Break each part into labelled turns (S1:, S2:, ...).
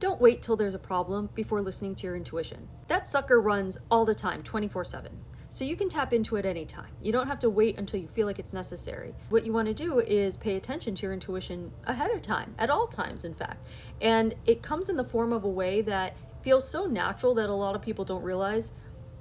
S1: Don't wait till there's a problem before listening to your intuition. That sucker runs all the time, 24/7. So you can tap into it anytime. You don't have to wait until you feel like it's necessary. What you want to do is pay attention to your intuition ahead of time, at all times, in fact. And it comes in the form of a way that feels so natural that a lot of people don't realize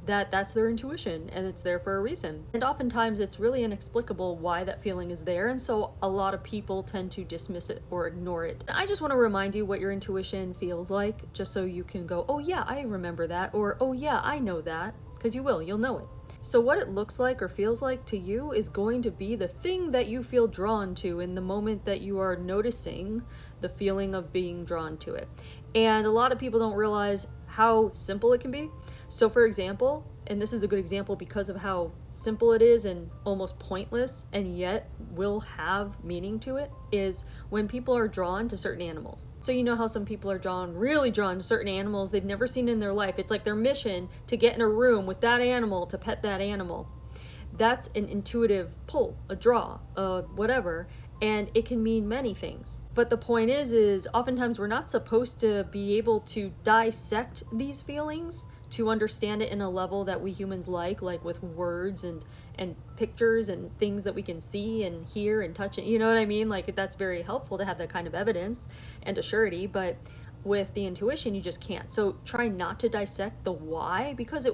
S1: that that's their intuition and it's there for a reason. And oftentimes it's really inexplicable why that feeling is there, and so a lot of people tend to dismiss it or ignore it. I just want to remind you what your intuition feels like, just so you can go, oh yeah, I remember that, or oh yeah, I know that, because you'll know it. So what it looks like or feels like to you is going to be the thing that you feel drawn to in the moment that you are noticing the feeling of being drawn to it. And a lot of people don't realize how simple it can be. So for example, and this is a good example because of how simple it is and almost pointless and yet will have meaning to it, is when people are drawn to certain animals. So you know how some people are really drawn to certain animals they've never seen in their life. It's like their mission to get in a room with that animal, to pet that animal. That's an intuitive pull, a draw, whatever. And it can mean many things. But the point is oftentimes we're not supposed to be able to dissect these feelings to understand it in a level that we humans like with words and pictures and things that we can see and hear and touch. You know what I mean? Like, that's very helpful to have that kind of evidence and a surety, but with the intuition, you just can't. So try not to dissect the why, because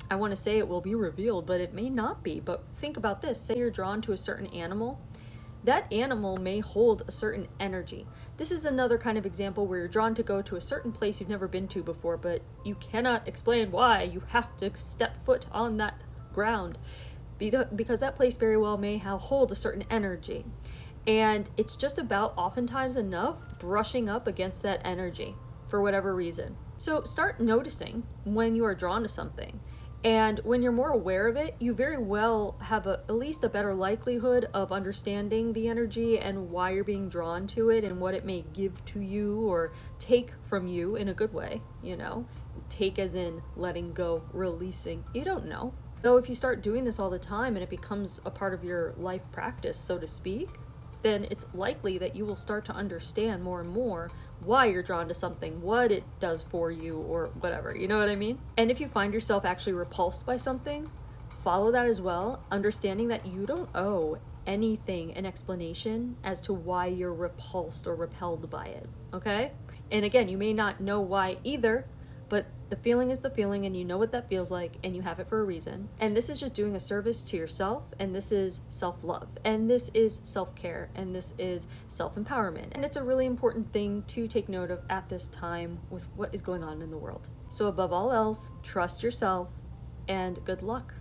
S1: I want to say it will be revealed, but it may not be. But think about this. Say you're drawn to a certain animal. That animal may hold a certain energy. This is another kind of example where you're drawn to go to a certain place you've never been to before, but you cannot explain why. You have to step foot on that ground because that place very well may hold a certain energy. And it's just about oftentimes enough brushing up against that energy for whatever reason. So start noticing when you are drawn to something. And when you're more aware of it, you very well have at least a better likelihood of understanding the energy and why you're being drawn to it and what it may give to you or take from you in a good way, Take as in letting go, releasing. You don't know. Though if you start doing this all the time and it becomes a part of your life practice, so to speak, then it's likely that you will start to understand more and more why you're drawn to something, what it does for you, or whatever, you know what I mean? And if you find yourself actually repulsed by something, follow that as well, understanding that you don't owe anything an explanation as to why you're repulsed or repelled by it, okay? And again, you may not know why either, but the feeling is the feeling, and you know what that feels like, and you have it for a reason. And this is just doing a service to yourself, and this is self-love, and this is self-care, and this is self-empowerment. And it's a really important thing to take note of at this time with what is going on in the world. So above all else, trust yourself, and good luck.